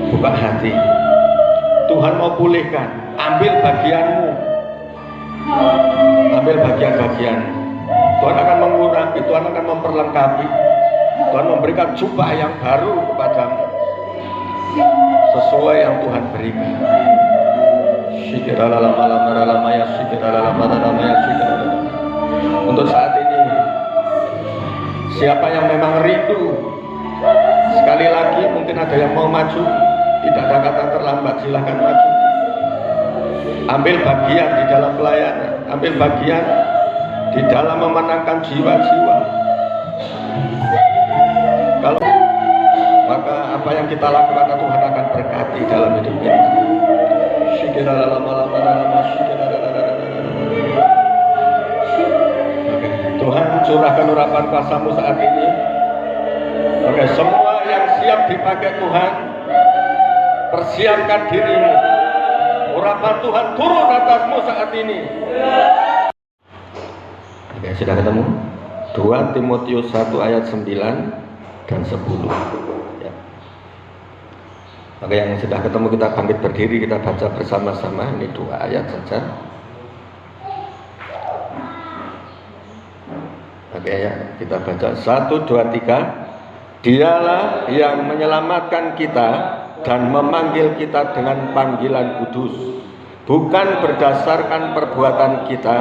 Buka hati. Tuhan mau pulihkan. Ambil bagianmu. Ambil bagian-bagian. Tuhan akan mengurangi, Tuhan akan memperlengkapi. Tuhan memberikan jubah yang baru kepadamu sesuai yang Tuhan berikan. Untuk saat ini, siapa yang memang rindu, sekali lagi mungkin ada yang mau maju, tidak ada kata terlambat, silahkan maju. Ambil bagian di dalam pelayanan, ambil bagian di dalam memenangkan jiwa-jiwa. Kalau maka apa yang kita lakukan Tuhan akan berkati dalam hidup kita. Oke, Tuhan curahkan urapan kuasa-Mu saat ini. Oke, semua yang siap dipakai Tuhan, persiapkan dirimu. Urapan Tuhan turun atasmu saat ini. Oke, sudah ketemu? 2 Timotius 1 ayat 9 dan 10 ya. Oke, yang sudah ketemu kita bangkit berdiri, kita baca bersama-sama. Ini 2 ayat saja. Oke ya, kita baca 1, 2, 3. Dialah yang menyelamatkan kita dan memanggil kita dengan panggilan kudus, bukan berdasarkan perbuatan kita,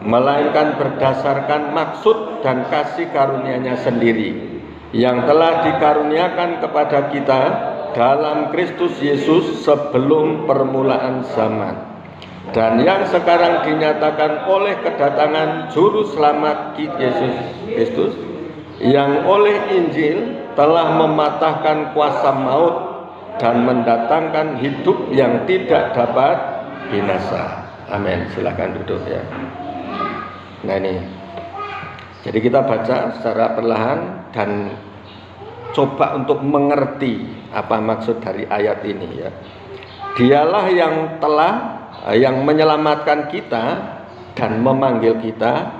melainkan berdasarkan maksud dan kasih karunia-Nya sendiri yang telah dikaruniakan kepada kita dalam Kristus Yesus sebelum permulaan zaman, dan yang sekarang dinyatakan oleh kedatangan Juru Selamat kita Yesus Kristus, yang oleh Injil telah mematahkan kuasa maut dan mendatangkan hidup yang tidak dapat binasa. Amin. Silakan duduk ya. Nah ini, jadi kita baca secara perlahan dan coba untuk mengerti apa maksud dari ayat ini ya. Dialah yang menyelamatkan kita dan memanggil kita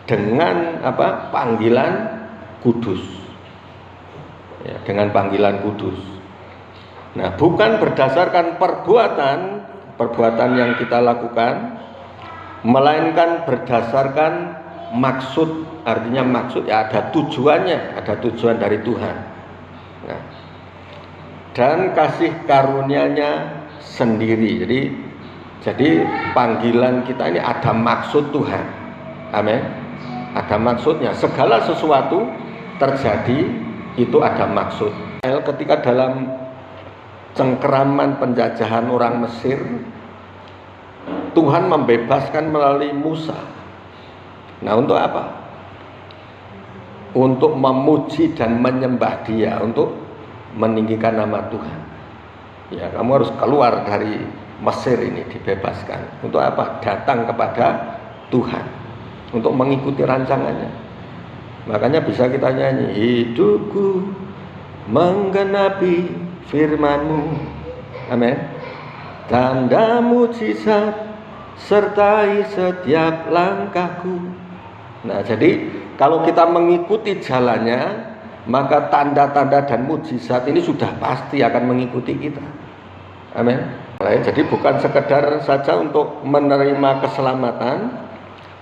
dengan panggilan kudus ya, dengan panggilan kudus. Nah, bukan berdasarkan perbuatan yang kita lakukan, melainkan berdasarkan maksud. Artinya maksud ya ada tujuannya, ada tujuan dari Tuhan. Nah, dan kasih karunia-Nya sendiri. Jadi panggilan kita ini ada maksud Tuhan. Amin. Ada maksudnya. Segala sesuatu terjadi itu ada maksud. Ketika dalam cengkeraman penjajahan orang Mesir, Tuhan membebaskan melalui Musa. Nah, untuk apa? Untuk memuji dan menyembah Dia, untuk meninggikan nama Tuhan. Ya, kamu harus keluar dari Mesir ini, dibebaskan. Untuk apa? Datang kepada Tuhan, untuk mengikuti rancangannya. Makanya bisa kita nyanyi, hidupku menggenapi firman-Mu. Amin. Tanda mujizat sertai setiap langkahku. Nah, jadi kalau kita mengikuti jalannya, maka tanda-tanda dan mujizat ini sudah pasti akan mengikuti kita. Amin. Jadi bukan sekedar saja untuk menerima keselamatan,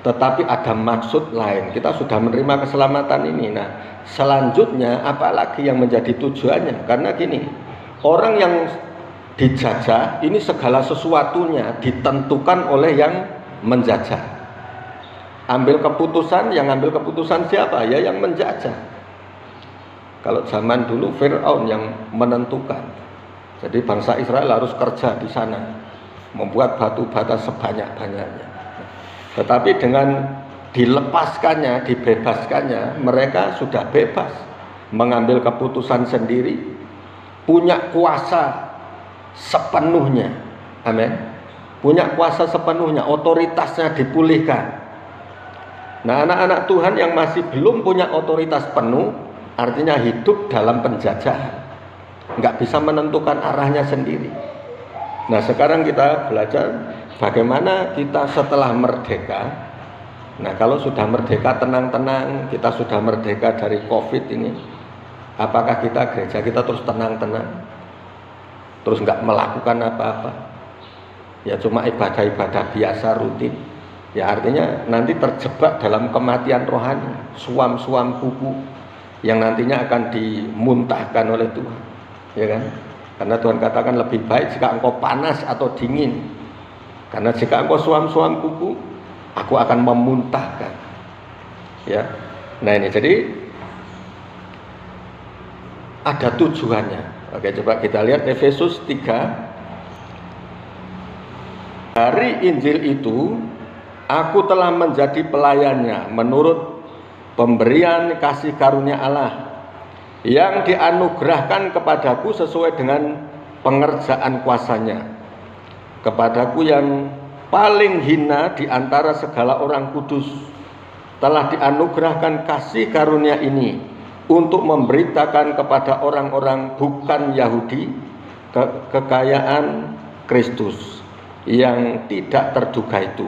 tetapi ada maksud lain. Kita sudah menerima keselamatan ini. Nah, selanjutnya apalagi yang menjadi tujuannya? Karena gini, orang yang dijajah ini segala sesuatunya ditentukan oleh yang menjajah. Yang ambil keputusan siapa? Ya yang menjajah. Kalau zaman dulu Fir'aun yang menentukan. Jadi bangsa Israel harus kerja di sana, membuat batu bata sebanyak-banyaknya. Tetapi dengan dilepaskannya, dibebaskannya, mereka sudah bebas mengambil keputusan sendiri, punya kuasa sepenuhnya. Amin. Punya kuasa sepenuhnya, otoritasnya dipulihkan. Nah, anak-anak Tuhan yang masih belum punya otoritas penuh, artinya hidup dalam penjajahan, nggak bisa menentukan arahnya sendiri. Nah, sekarang kita belajar bagaimana kita setelah merdeka Nah, kalau sudah merdeka tenang-tenang, kita sudah merdeka dari COVID ini, apakah kita gereja kita terus tenang-tenang, terus nggak melakukan apa-apa? Ya cuma ibadah-ibadah biasa rutin. Ya artinya nanti terjebak dalam kematian rohani, suam-suam kuku yang nantinya akan dimuntahkan oleh Tuhan, ya kan? Karena Tuhan katakan lebih baik jika engkau panas atau dingin. Karena jika engkau suam-suam kuku, aku akan memuntahkan. Ya. Nah ini jadi ada tujuannya. Oke, coba kita lihat Efesus 3. Dari Injil itu aku telah menjadi pelayannya menurut pemberian kasih karunia Allah yang dianugerahkan kepadaku sesuai dengan pengerjaan kuasanya. Kepadaku yang paling hina di antara segala orang kudus telah dianugerahkan kasih karunia ini untuk memberitakan kepada orang-orang bukan Yahudi kekayaan Kristus yang tidak terduga itu,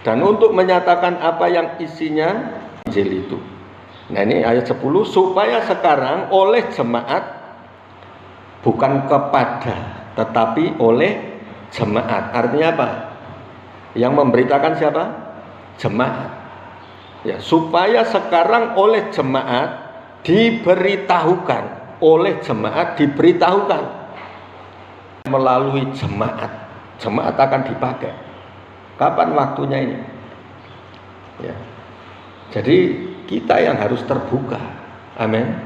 dan untuk menyatakan apa yang isinya Injil itu. Nah ini ayat 10, supaya sekarang oleh jemaat, bukan kepada tetapi oleh jemaat. Artinya apa? Yang memberitakan siapa? Jemaat. Ya, supaya sekarang oleh jemaat diberitahukan, oleh jemaat diberitahukan melalui jemaat. Jemaat akan dipakai. Kapan waktunya ini? Ya. Jadi kita yang harus terbuka, amin,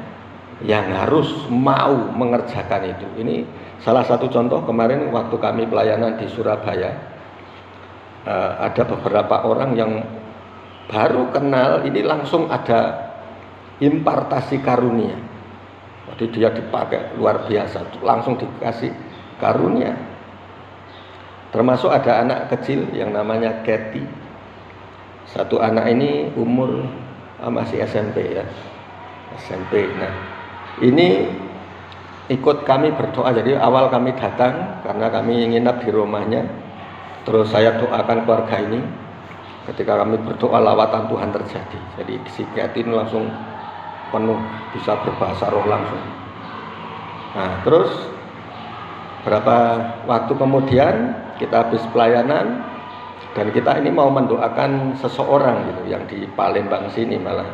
yang harus mau mengerjakan itu. Ini salah satu contoh kemarin waktu kami pelayanan di Surabaya, ada beberapa orang yang baru kenal, ini langsung ada impartasi karunia. Jadi dia dipakai luar biasa, langsung dikasih karunia. Termasuk ada anak kecil yang namanya Kathy. Satu anak ini umur masih SMP ya, SMP. Nah ini ikut kami berdoa. Jadi awal kami datang karena kami nginap di rumahnya. Terus saya doakan keluarga ini. Ketika kami berdoa, lawatan Tuhan terjadi. Jadi psikiatri ini langsung penuh, bisa berbahasa roh langsung. Nah terus berapa waktu kemudian kita habis pelayanan, dan kita ini mau mendoakan seseorang gitu yang di Palembang sini malah.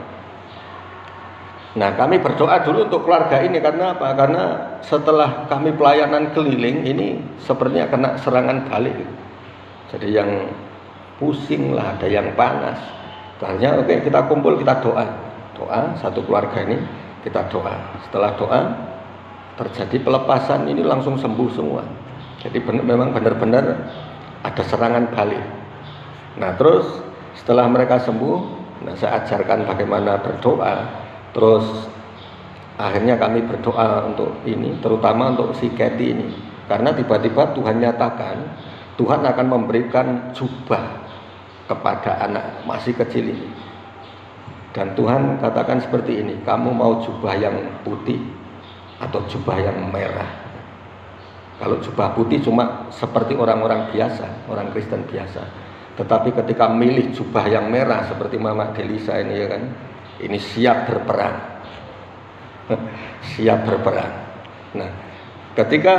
Nah kami berdoa dulu untuk keluarga ini karena apa? Karena setelah kami pelayanan keliling ini sepertinya kena serangan balik gitu. Jadi yang pusing lah, ada yang panas. Akhirnya oke, kita kumpul, kita doa satu keluarga ini, kita doa. Setelah doa terjadi pelepasan, ini langsung sembuh semua. Jadi memang benar-benar ada serangan balik. Nah terus setelah mereka sembuh, nah saya ajarkan bagaimana berdoa. Terus akhirnya kami berdoa untuk ini, terutama untuk si Kathy ini, karena tiba-tiba Tuhan nyatakan Tuhan akan memberikan jubah kepada anak masih kecil ini. Dan Tuhan katakan seperti ini, kamu mau jubah yang putih atau jubah yang merah? Kalau jubah putih cuma seperti orang-orang biasa, orang Kristen biasa. Tetapi ketika milih jubah yang merah seperti Mama Delisa ini ya kan, ini siap berperang. Siap berperang. Nah, ketika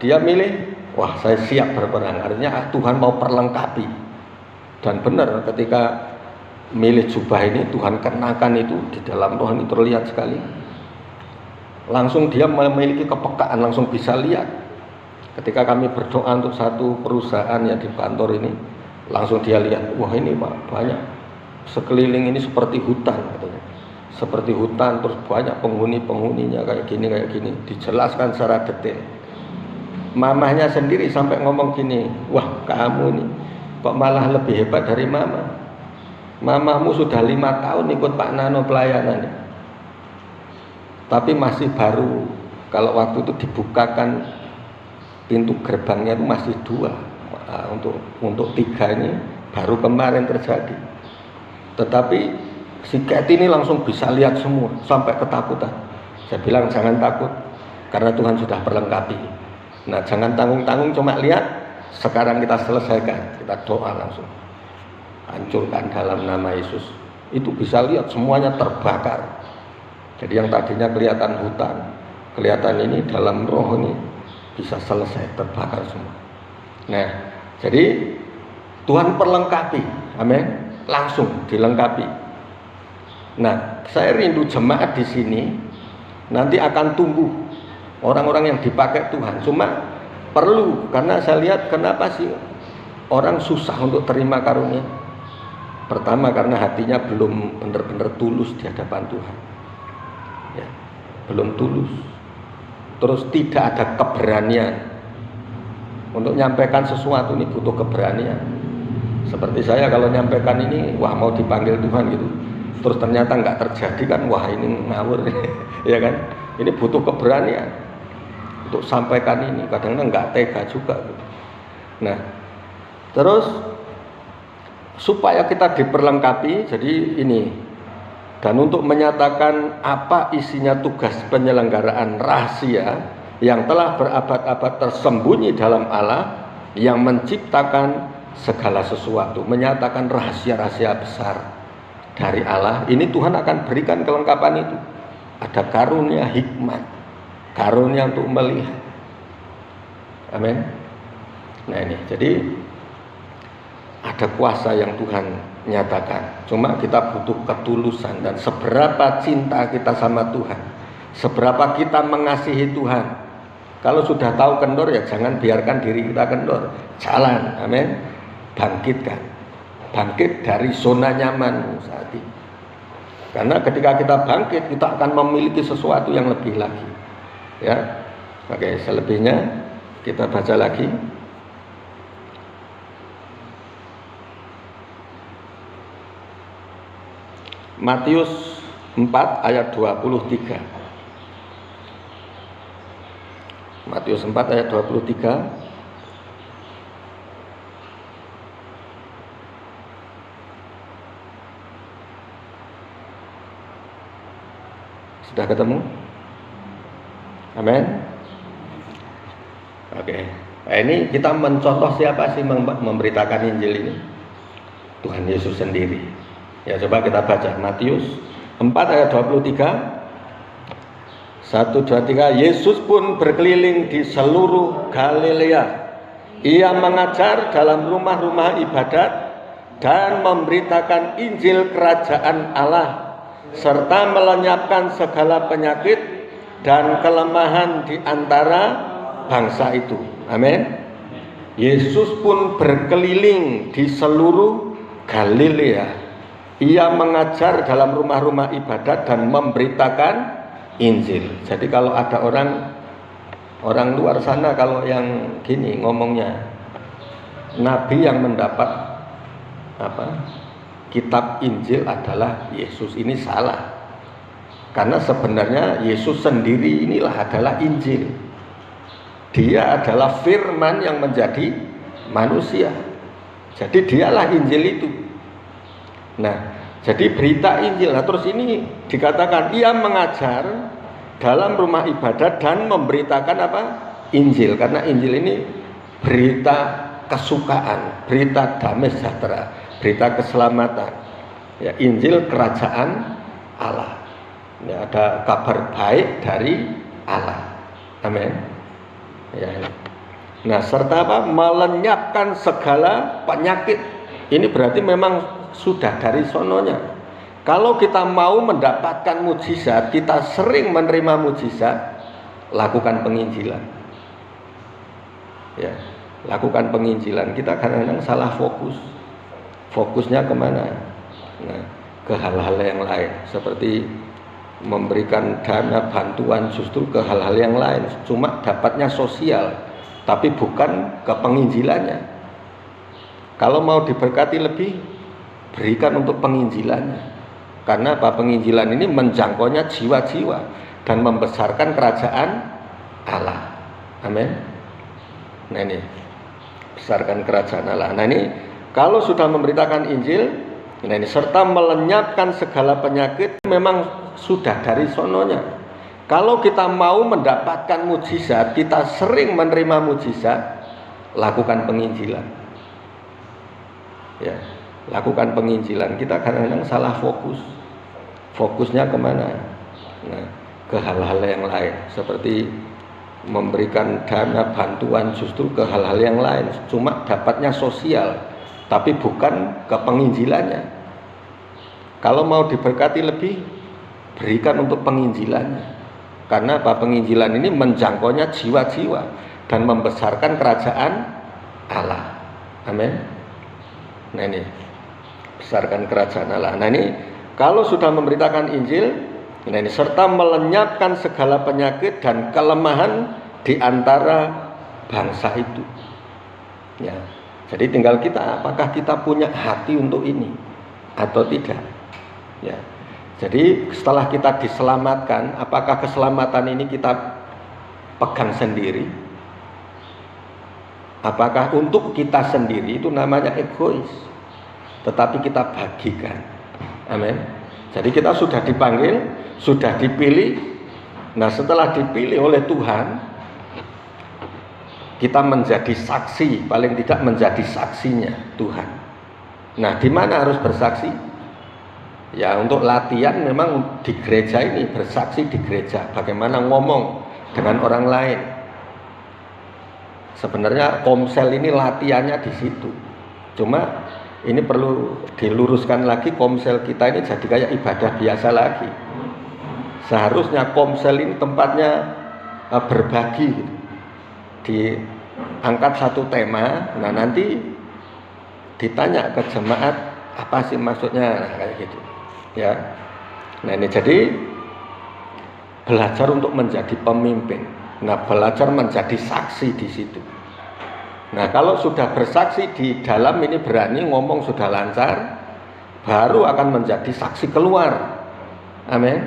dia milih, wah saya siap berperang, artinya Tuhan mau perlengkapi. Dan benar ketika milih jubah ini, Tuhan kenakan itu di dalam roh ini terlihat sekali. Langsung dia memiliki kepekaan, langsung bisa lihat. Ketika kami berdoa untuk satu perusahaan yang di kantor ini, langsung dia lihat, wah ini Pak, banyak sekeliling ini seperti hutan katanya. Seperti hutan, terus banyak penghuni-penghuninya kayak gini, dijelaskan secara detail. Mamahnya sendiri sampai ngomong gini, wah kamu nih kok malah lebih hebat dari mama. Mamamu sudah 5 tahun ikut Pak Nano pelayanan, tapi masih baru. Kalau waktu itu dibukakan pintu gerbangnya itu masih 2. Untuk 3 ini baru kemarin terjadi. Tetapi si Kathy ini langsung bisa lihat semua sampai ketakutan. Saya bilang jangan takut karena Tuhan sudah perlengkapi. Nah jangan tanggung-tanggung, cuma lihat. Sekarang kita selesaikan, kita doa langsung. hancurkan dalam nama Yesus. Itu bisa lihat semuanya terbakar. Jadi yang tadinya kelihatan hutan, kelihatan ini dalam roh ini bisa selesai terbakar semua. Nah, jadi Tuhan perlengkapi, amin, langsung dilengkapi. Nah, saya rindu jemaat di sini nanti akan tumbuh orang-orang yang dipakai Tuhan. Cuma perlu, karena saya lihat kenapa sih orang susah untuk terima karunia. Pertama karena hatinya belum benar-benar tulus di hadapan Tuhan, ya, belum tulus. Terus tidak ada keberanian untuk menyampaikan sesuatu, ini butuh keberanian. Seperti saya kalau menyampaikan ini, wah mau dipanggil Tuhan gitu, terus ternyata nggak terjadi kan, wah ini ngawur, ya kan? Ini butuh keberanian untuk sampaikan ini. Kadang-kadang nggak tega juga. Gitu. Nah, terus supaya kita diperlengkapi, jadi ini, dan untuk menyatakan apa isinya tugas penyelenggaraan rahasia yang telah berabad-abad tersembunyi dalam Allah yang menciptakan segala sesuatu, menyatakan rahasia-rahasia besar dari Allah. Ini Tuhan akan berikan kelengkapan itu. Ada karunia hikmat, karunia untuk melihat. Amin. Nah ini, jadi ada kuasa yang Tuhan nyatakan. Cuma kita butuh ketulusan dan seberapa cinta kita sama Tuhan, seberapa kita mengasihi Tuhan. Kalau sudah tahu kendor, ya jangan biarkan diri kita kendor. Jalan, amin. Bangkitkan, bangkit dari zona nyaman saat ini. Karena ketika kita bangkit, kita akan memiliki sesuatu yang lebih lagi. Ya, oke. Selebihnya kita baca lagi. Matius 4 ayat 23. Matius 4 ayat 23. Sudah ketemu? Amin. Oke. Nah, ini kita mencontoh siapa sih memberitakan Injil ini? Tuhan Yesus sendiri. Ya, coba kita baca Matius 4 ayat 23. 1, 2, 3. Yesus pun berkeliling di seluruh Galilea. Ia mengajar dalam rumah-rumah ibadat dan memberitakan Injil kerajaan Allah, serta melenyapkan segala penyakit dan kelemahan di antara bangsa itu. Amin. Yesus pun berkeliling di seluruh Galilea. Ia mengajar dalam rumah-rumah ibadat dan memberitakan Injil. Jadi kalau ada orang luar sana kalau yang gini ngomongnya, nabi yang mendapat kitab Injil adalah Yesus, ini salah. Karena sebenarnya Yesus sendiri inilah adalah Injil. Dia adalah firman yang menjadi manusia. Jadi dialah Injil itu. Nah, jadi berita Injil. Nah, terus ini dikatakan ia mengajar dalam rumah ibadat dan memberitakan apa? Injil. Karena Injil ini berita kesukaan, berita damai sejahtera, berita keselamatan. Ya, Injil kerajaan Allah. Ya, ada kabar baik dari Allah. Amin. Ya. Nah, serta apa? Melenyapkan segala penyakit. Ini berarti memang sudah dari sononya. Kalau kita mau mendapatkan mujizat, kita sering menerima mujizat, lakukan penginjilan. Ya, lakukan penginjilan. Kita kadang-kadang salah fokus. Fokusnya kemana? Nah, ke hal-hal yang lain, seperti memberikan dana bantuan justru ke hal-hal yang lain. Cuma dapatnya sosial, tapi bukan ke penginjilannya. Kalau mau diberkati lebih, berikan untuk penginjilannya. Karena apa? Penginjilan ini menjangkaunya jiwa-jiwa dan membesarkan kerajaan Allah. Amin. Nah ini, besarkan kerajaan Allah. Nah ini, kalau sudah memberitakan Injil, nah ini, serta melenyapkan segala penyakit, memang sudah dari sononya. Kalau kita mau mendapatkan mujizat, kita sering menerima mujizat, lakukan penginjilan. Ya. lakukan penginjilan. Kita kadang-kadang salah fokus. Fokusnya kemana? Nah, ke hal-hal yang lain, seperti memberikan dana bantuan justru ke hal-hal yang lain, cuma dapatnya sosial, tapi bukan ke penginjilannya. Kalau mau diberkati lebih, berikan untuk penginjilannya. Karena apa? Penginjilan ini menjangkaunya jiwa-jiwa dan membesarkan kerajaan Allah. Amin. Nah ini, besarkan kerajaan Allah. Nah ini, kalau sudah memberitakan Injil, nah ini, serta melenyapkan segala penyakit dan kelemahan di antara bangsa itu. Ya, jadi tinggal kita, apakah kita punya hati untuk ini atau tidak. Ya, jadi setelah kita diselamatkan, apakah keselamatan ini kita pegang sendiri? Apakah untuk kita sendiri? Itu namanya egois. Tetapi kita bagikan. Amin. Jadi kita sudah dipanggil, sudah dipilih. Nah, setelah dipilih oleh Tuhan, kita menjadi saksi, paling tidak menjadi saksinya Tuhan. Nah, di mana harus bersaksi? Ya, untuk latihan memang di gereja ini, bersaksi di gereja, bagaimana ngomong dengan orang lain. Sebenarnya komsel ini latihannya di situ. Cuma ini perlu diluruskan lagi, komsel kita ini jadi kayak ibadah biasa lagi. Seharusnya komsel ini tempatnya berbagi, diangkat satu tema, nah nanti ditanya ke jemaat apa sih maksudnya, nah, kayak gitu ya. Nah ini jadi belajar untuk menjadi pemimpin. Nah, belajar menjadi saksi di situ. Nah, kalau sudah bersaksi di dalam ini, berani ngomong, sudah lancar, baru akan menjadi saksi keluar. Amin.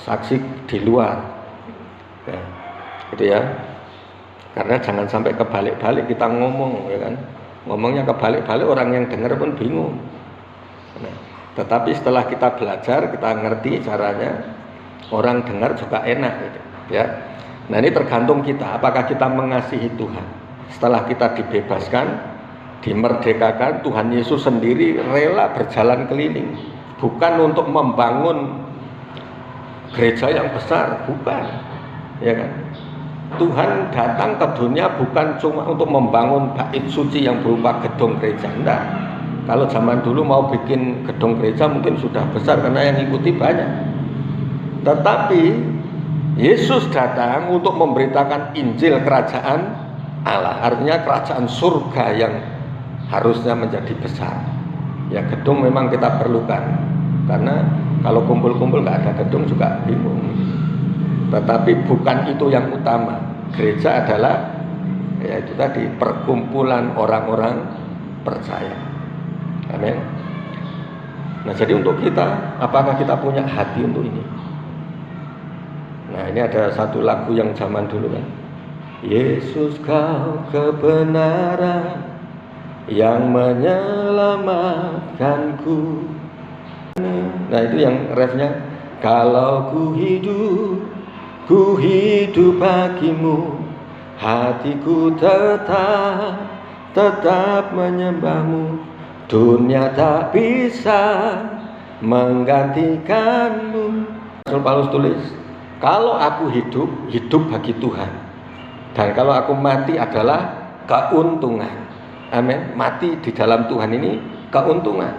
Saksi di luar. Ya, gitu ya. Karena jangan sampai kebalik-balik kita ngomong, ya kan? Ngomongnya kebalik-balik, orang yang dengar pun bingung. Nah, tetapi setelah kita belajar, kita ngerti caranya, orang dengar juga enak, gitu, ya. Nah, ini tergantung kita, apakah kita mengasihi Tuhan. Setelah kita dibebaskan, dimerdekakan, Tuhan Yesus sendiri rela berjalan keliling, bukan untuk membangun gereja yang besar, bukan, ya kan? Tuhan datang ke dunia bukan cuma untuk membangun bait suci yang berupa gedung gereja, enggak. Kalau zaman dulu mau bikin gedung gereja mungkin sudah besar karena yang ikuti banyak. Tetapi Yesus datang untuk memberitakan Injil kerajaan Allah, artinya kerajaan surga yang harusnya menjadi besar. Ya, gedung memang kita perlukan, karena kalau kumpul-kumpul nggak ada gedung juga bingung. Tetapi bukan itu yang utama. Gereja adalah, ya itu tadi, perkumpulan orang-orang percaya. Amin. Nah, jadi untuk kita, apakah kita punya hati untuk ini? Nah, ini ada satu lagu yang zaman dulu kan. Yesus kau kebenaran yang menyelamatkanku. Nah, itu yang refnya. Kalau ku hidup bagimu, hatiku tetap menyembahmu. Dunia tak bisa menggantikanmu. Rasul Paulus tulis, kalau aku hidup bagi Tuhan. Dan kalau aku mati adalah keuntungan. Amin. Mati di dalam Tuhan ini keuntungan.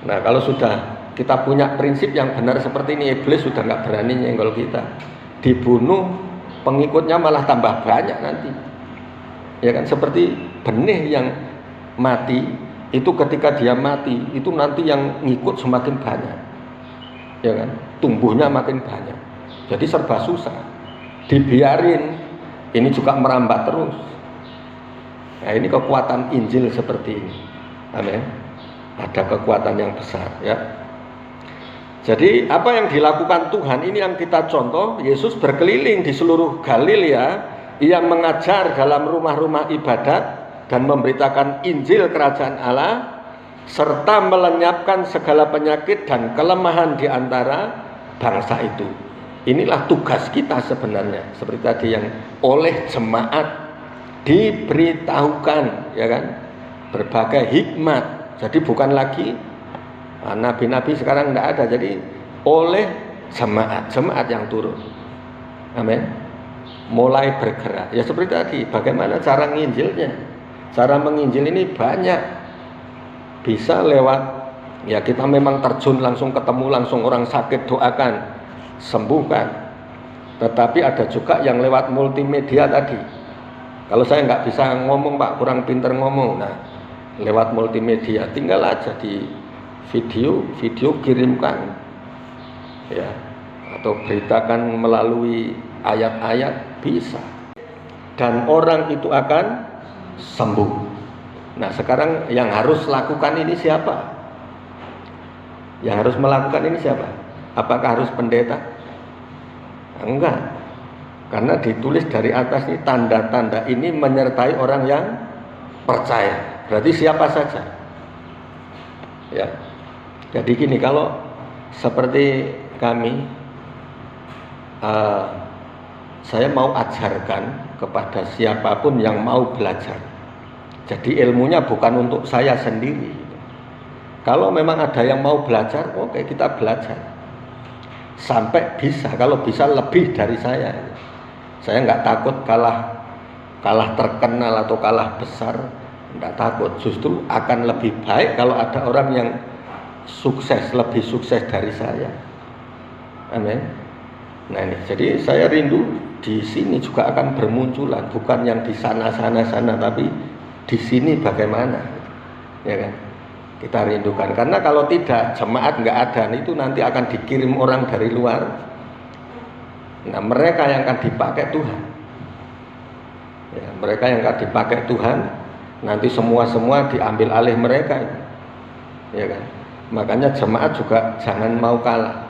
Nah, kalau sudah kita punya prinsip yang benar seperti ini, iblis sudah nggak berani nyenggol kita. Dibunuh, pengikutnya malah tambah banyak nanti. Ya kan, seperti benih yang mati, itu ketika dia mati, itu nanti yang ngikut semakin banyak. Ya kan, tumbuhnya makin banyak. Jadi serba susah. Dibiarin, ini juga merambat terus. Nah, ini kekuatan Injil seperti ini. Amin. Ada kekuatan yang besar, ya. Jadi apa yang dilakukan Tuhan ini yang kita contoh. Yesus berkeliling di seluruh Galilea, ia mengajar dalam rumah-rumah ibadat dan memberitakan Injil kerajaan Allah, serta melenyapkan segala penyakit dan kelemahan di antara bangsa itu. Inilah tugas kita sebenarnya, seperti tadi yang oleh jemaat diberitahukan, ya kan? berbagai hikmat. Jadi bukan lagi nabi-nabi sekarang tidak ada, jadi oleh jemaat yang turun. Amin. Mulai bergerak. Ya seperti tadi, bagaimana cara nginjilnya? Cara menginjil ini banyak. Bisa lewat, ya kita memang terjun langsung ketemu langsung orang sakit, doakan, sembuhkan. Tetapi ada juga yang lewat multimedia tadi. Kalau saya nggak bisa ngomong Pak, kurang pinter ngomong, nah lewat multimedia tinggal aja di video kirimkan, ya, atau beritakan melalui ayat-ayat bisa, dan orang itu akan sembuh. Nah sekarang yang harus lakukan ini siapa? Yang harus melakukan ini siapa? Apakah harus pendeta? Enggak, karena ditulis dari atas ini, tanda-tanda ini menyertai orang yang percaya. Berarti siapa saja, ya. Jadi gini, kalau seperti kami, saya mau ajarkan kepada siapapun yang mau belajar. Jadi ilmunya bukan untuk saya sendiri. Kalau memang ada yang mau belajar, oke, kita belajar sampai bisa. Kalau bisa lebih dari saya nggak takut kalah terkenal atau kalah besar, nggak takut. Justru akan lebih baik kalau ada orang yang sukses, lebih sukses dari saya. Amin. Nah ini, jadi saya rindu di sini juga akan bermunculan, bukan yang di sana, tapi di sini bagaimana, ya kan? Kita rindukan, karena kalau tidak, jemaat nggak ada, itu nanti akan dikirim orang dari luar. Nah mereka yang akan dipakai Tuhan, ya, mereka yang akan dipakai Tuhan, nanti semua diambil alih mereka, ya kan? Makanya jemaat juga jangan mau kalah,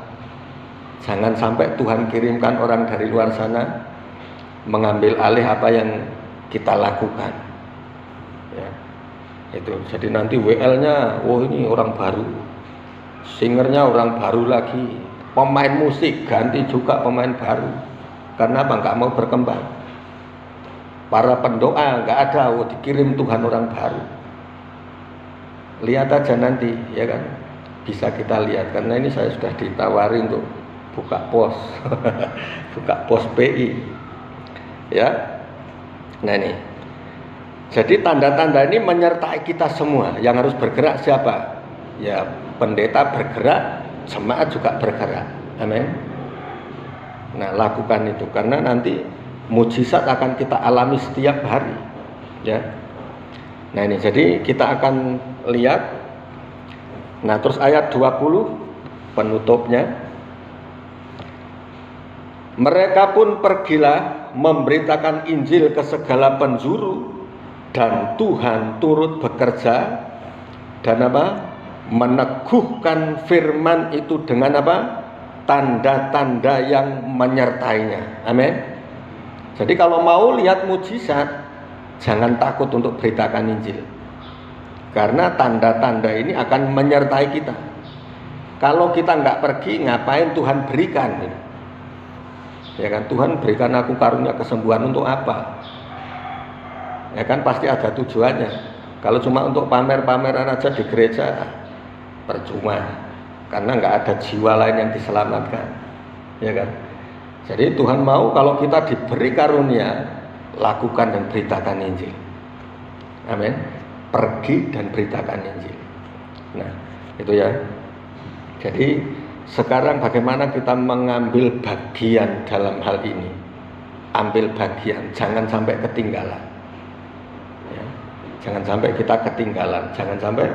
jangan sampai Tuhan kirimkan orang dari luar sana mengambil alih apa yang kita lakukan, ya. Itu jadi nanti WL-nya, ini orang baru, singernya orang baru lagi, pemain musik ganti juga pemain baru. Karena apa? Nggak mau berkembang. Para pendoa nggak ada, dikirim Tuhan orang baru. Lihat aja nanti, ya kan? Bisa kita lihat, karena ini saya sudah ditawari untuk buka pos, buka pos PI, ya. Nah ini. Jadi tanda-tanda ini menyertai kita semua. Yang harus bergerak siapa? Ya pendeta bergerak, jemaat juga bergerak. Amin. Nah lakukan itu, karena nanti mujizat akan kita alami setiap hari, ya. Nah ini, jadi kita akan lihat. Nah terus ayat 20 penutupnya. Mereka pun pergilah memberitakan Injil ke segala penjuru, dan Tuhan turut bekerja dan apa? Meneguhkan firman itu dengan apa? Tanda-tanda yang menyertainya. Amin. Jadi kalau mau lihat mujizat, jangan takut untuk beritakan Injil, karena tanda-tanda ini akan menyertai kita. Kalau kita nggak pergi, ngapain Tuhan berikan? Ya kan, Tuhan berikan aku karunia kesembuhan untuk apa? Ya kan, pasti ada tujuannya. Kalau cuma untuk pamer-pameran aja di gereja, percuma, karena nggak ada jiwa lain yang diselamatkan, ya kan. Jadi Tuhan mau kalau kita diberi karunia, lakukan dan beritakan Injil. Amin. Pergi dan beritakan Injil. Nah itu ya. Jadi sekarang bagaimana kita mengambil bagian dalam hal ini? Ambil bagian, jangan sampai ketinggalan. Jangan sampai kita ketinggalan, jangan sampai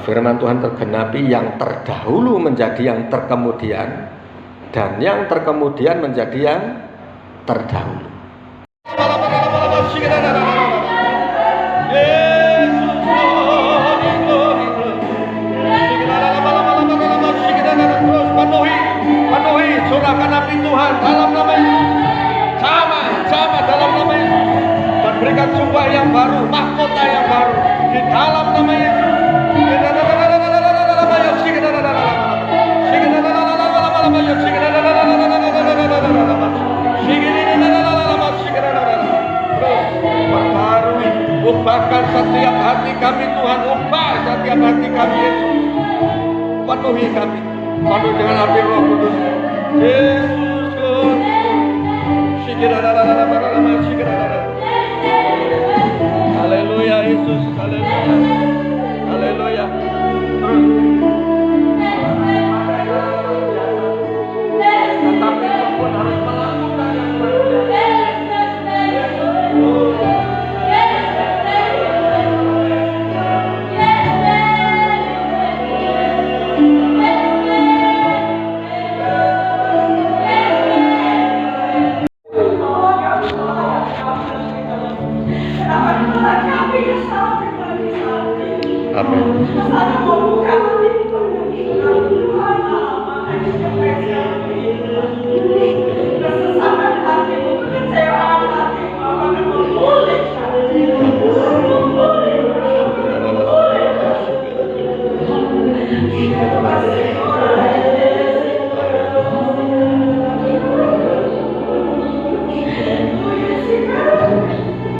firman Tuhan tergenapi, yang terdahulu menjadi yang terkemudian, dan yang terkemudian menjadi yang terdahulu. Penuhi, curahkan api Tuhan dalam nama Yesus. Sama dalam nama Yesus. Dan berikan jubah yang baru, mahkota yang baru di dalam nama Yesus. Terus perbarui, ubahkan setiap setiap hati kami Tuhan, ubah setiap hati kami Yesus. Penuhi kami, penuh dengan api Roh Kudus. Yesus, haleluya Yesus, haleluya, haleluya. Terus